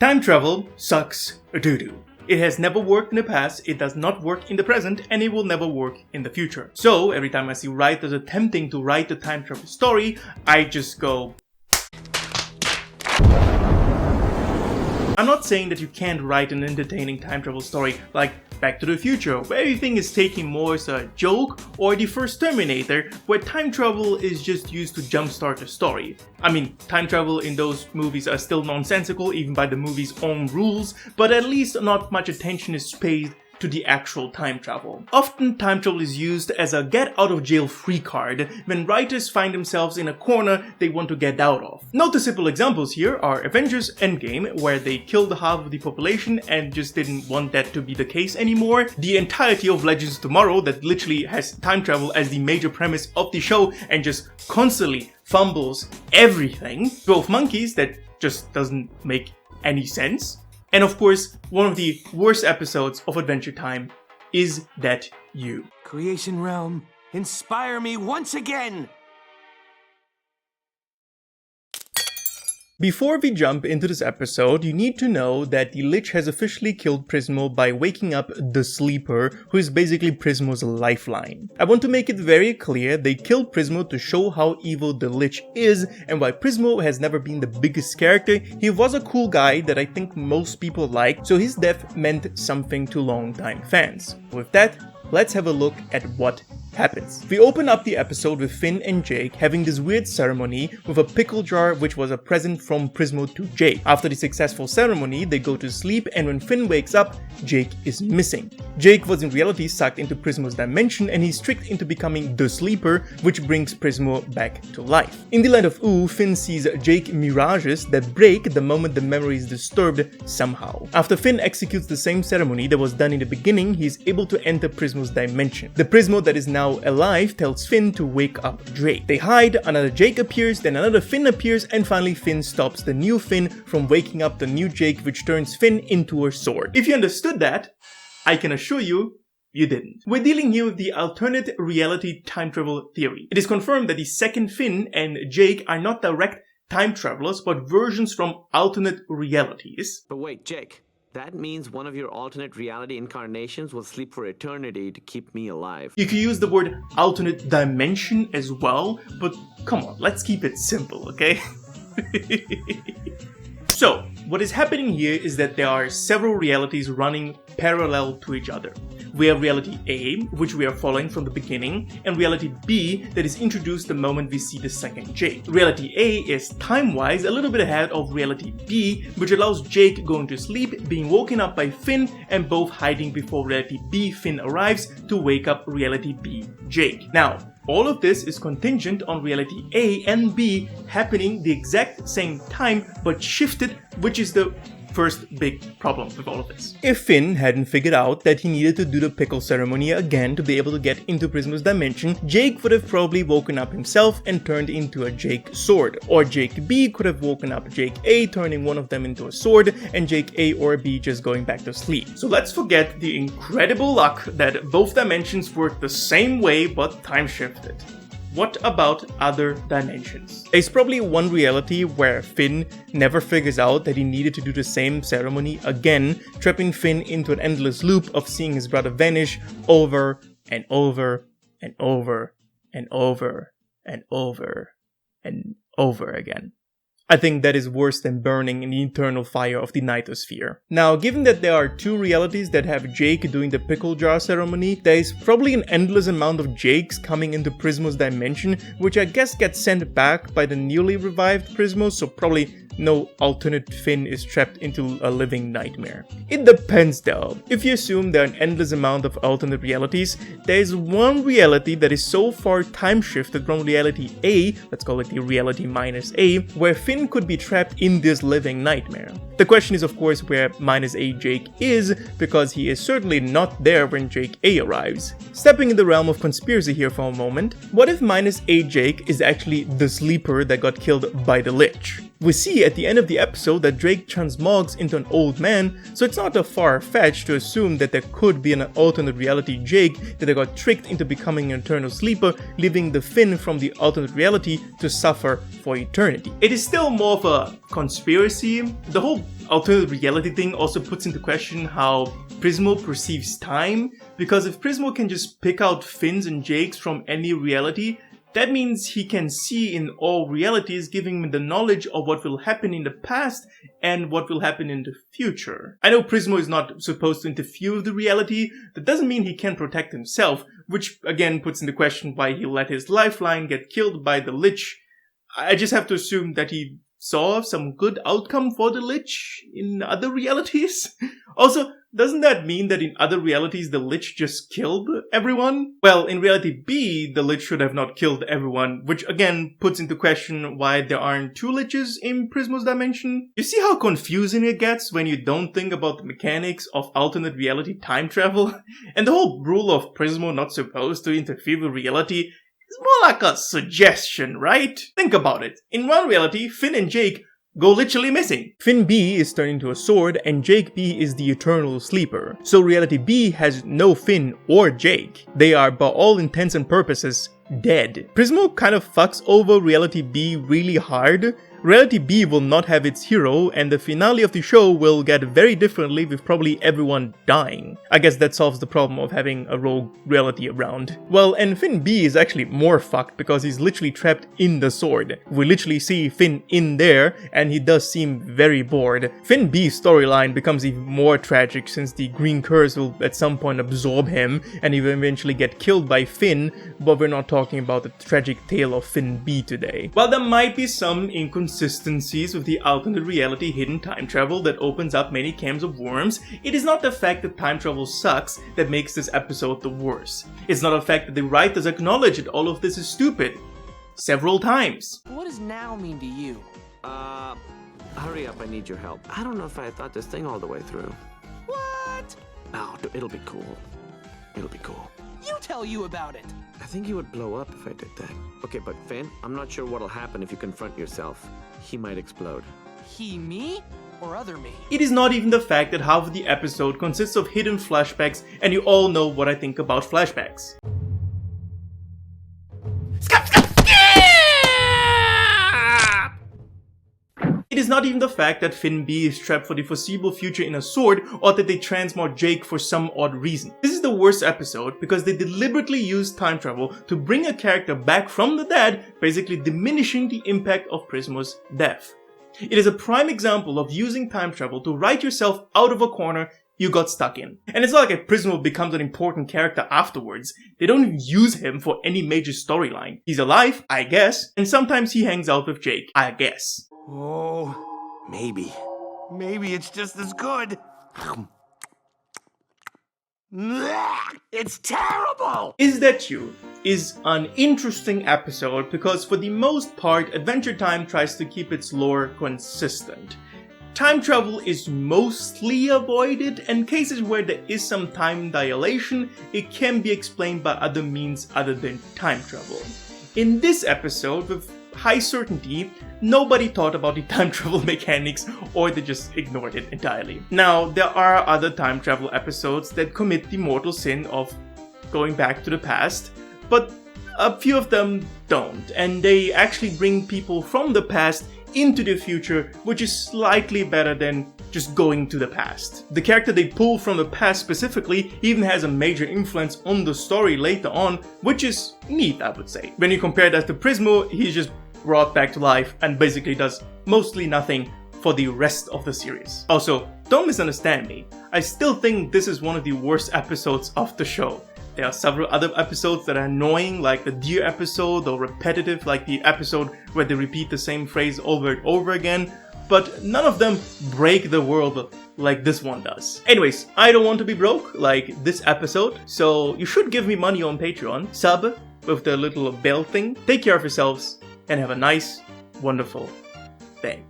Time travel sucks doo-doo. It has never worked in the past, it does not work in the present, and it will never work in the future. So every time I see writers attempting to write a time travel story, I just go... I'm not saying that you can't write an entertaining time travel story like Back to the Future, where everything is taken more as a joke, or the first Terminator, where time travel is just used to jumpstart the story. I mean, time travel in those movies are still nonsensical, even by the movie's own rules, but at least not much attention is paid to the actual time travel. Often time travel is used as a get out of jail free card when writers find themselves in a corner they want to get out of. Noticeable examples here are Avengers Endgame, where they killed half of the population and just didn't want that to be the case anymore. The entirety of Legends of Tomorrow, that literally has time travel as the major premise of the show and just constantly fumbles everything. 12 Monkeys, that just doesn't make any sense. And of course, one of the worst episodes of Adventure Time, Is That You? Creation Realm, inspire me once again! Before we jump into this episode, you need to know that the Lich has officially killed Prismo by waking up the Sleeper, who is basically Prismo's lifeline. I want to make it very clear they killed Prismo to show how evil the Lich is, and while Prismo has never been the biggest character, he was a cool guy that I think most people like, so his death meant something to longtime fans. With that, let's have a look at what happens. We open up the episode with Finn and Jake having this weird ceremony with a pickle jar which was a present from Prismo to Jake. After the successful ceremony, they go to sleep, and when Finn wakes up, Jake is missing. Jake was in reality sucked into Prismo's dimension, and he's tricked into becoming the Sleeper, which brings Prismo back to life. In the land of Ooh, Finn sees Jake mirages that break the moment the memory is disturbed somehow. After Finn executes the same ceremony that was done in the beginning, he is able to enter Prismo's dimension. The Prismo that is now alive tells Finn to wake up Jake. They hide, another Jake appears, then another Finn appears, and finally Finn stops the new Finn from waking up the new Jake, which turns Finn into a sword. If you understood that, I can assure you, you didn't. We're dealing here with the alternate reality time travel theory. It is confirmed that the second Finn and Jake are not direct time travelers, but versions from alternate realities. But wait, Jake. That means one of your alternate reality incarnations will sleep for eternity to keep me alive. You could use the word alternate dimension as well, but come on, let's keep it simple, okay? So, what is happening here is that there are several realities running parallel to each other. We have reality A, which we are following from the beginning, and reality B that is introduced the moment we see the second Jake. Reality A is time-wise a little bit ahead of reality B, which allows Jake going to sleep, being woken up by Finn, and both hiding before reality B Finn arrives to wake up reality B Jake. Now, all of this is contingent on reality A and B happening the exact same time but shifted, which is the first big problem with all of this. If Finn hadn't figured out that he needed to do the pickle ceremony again to be able to get into Prismo's dimension, Jake would have probably woken up himself and turned into a Jake sword. Or Jake B could have woken up Jake A, turning one of them into a sword, and Jake A or B just going back to sleep. So let's forget the incredible luck that both dimensions work the same way but time shifted. What about other dimensions? There's probably one reality where Finn never figures out that he needed to do the same ceremony again, trapping Finn into an endless loop of seeing his brother vanish over and over and over and over and over and over again. I think that is worse than burning in the eternal fire of the Nightosphere. Now, given that there are two realities that have Jake doing the pickle jar ceremony, there is probably an endless amount of Jakes coming into Prismo's dimension, which I guess gets sent back by the newly revived Prismo, so probably no alternate Finn is trapped into a living nightmare. It depends though. If you assume there are an endless amount of alternate realities, there is one reality that is so far time shifted from reality A, let's call it the reality minus A, where Finn could be trapped in this living nightmare. The question is of course where minus A Jake is, because he is certainly not there when Jake A arrives. Stepping in the realm of conspiracy here for a moment, what if minus A Jake is actually the Sleeper that got killed by the Lich? We see at the end of the episode that Jake transmogs into an old man, so it's not a far-fetched to assume that there could be an alternate reality Jake that got tricked into becoming an eternal sleeper, leaving the Finn from the alternate reality to suffer for eternity. It is still more of a conspiracy. The whole alternate reality thing also puts into question how Prismo perceives time, because if Prismo can just pick out Finns and Jakes from any reality, that means he can see in all realities, giving him the knowledge of what will happen in the past and what will happen in the future. I know Prismo is not supposed to interfere with the reality. That doesn't mean he can protect himself, which again puts into question why he let his lifeline get killed by the Lich. I just have to assume that he saw some good outcome for the Lich in other realities. Also, doesn't that mean that in other realities the Lich just killed everyone? Well, in reality B, the Lich should have not killed everyone, which again puts into question why there aren't two Liches in Prismo's dimension. You see how confusing it gets when you don't think about the mechanics of alternate reality time travel? And the whole rule of Prismo not supposed to interfere with reality is more like a suggestion, right? Think about it. In one reality, Finn and Jake go literally missing. Finn B is turned into a sword and Jake B is the eternal sleeper. So reality B has no Finn or Jake. They are, by all intents and purposes, dead. Prismo kind of fucks over reality B really hard. Reality B will not have its hero, and the finale of the show will get very differently with probably everyone dying. I guess that solves the problem of having a rogue reality around. Well, and Finn B is actually more fucked because he's literally trapped in the sword. We literally see Finn in there, and he does seem very bored. Finn B's storyline becomes even more tragic since the green curse will at some point absorb him, and he will eventually get killed by Finn, but we're not talking about the tragic tale of Finn B today. While there might be some inconsistencies with the alternate reality hidden time travel that opens up many cans of worms, it is not the fact that time travel sucks that makes this episode the worst. It's not a fact that the writers acknowledge that all of this is stupid. Several times. What does now mean to you? Hurry up, I need your help. I don't know if I thought this thing all the way through. What? No, it'll be cool. It'll be cool. You tell you about it. I think he would blow up if I did that. Okay, but Finn, I'm not sure what'll happen if you confront yourself. He might explode. He, me? Or other me? It is not even the fact that half of the episode consists of hidden flashbacks, and you all know what I think about flashbacks. It is not even the fact that Finn B is trapped for the foreseeable future in a sword, or that they transmog Jake for some odd reason. This is the worst episode because they deliberately use time travel to bring a character back from the dead, basically diminishing the impact of Prismo's death. It is a prime example of using time travel to write yourself out of a corner you got stuck in. And it's not like Prismo becomes an important character afterwards. They don't even use him for any major storyline. He's alive, I guess, and sometimes he hangs out with Jake, I guess. Oh, maybe. Maybe it's just as good. It's terrible! Is That You is an interesting episode because for the most part, Adventure Time tries to keep its lore consistent. Time travel is mostly avoided, and cases where there is some time dilation, it can be explained by other means other than time travel. In this episode, with high certainty, nobody thought about the time travel mechanics, or they just ignored it entirely. Now, there are other time travel episodes that commit the mortal sin of going back to the past, but a few of them don't, and they actually bring people from the past into the future, which is slightly better than just going to the past. The character they pull from the past specifically even has a major influence on the story later on, which is neat, I would say. When you compare that to Prismo, he's just brought back to life and basically does mostly nothing for the rest of the series. Also, don't misunderstand me. I still think this is one of the worst episodes of the show. There are several other episodes that are annoying, like the deer episode, or repetitive, like the episode where they repeat the same phrase over and over again, but none of them break the world like this one does. Anyways, I don't want to be broke like this episode, so you should give me money on Patreon. Sub with the little bell thing. Take care of yourselves and have a nice, wonderful day.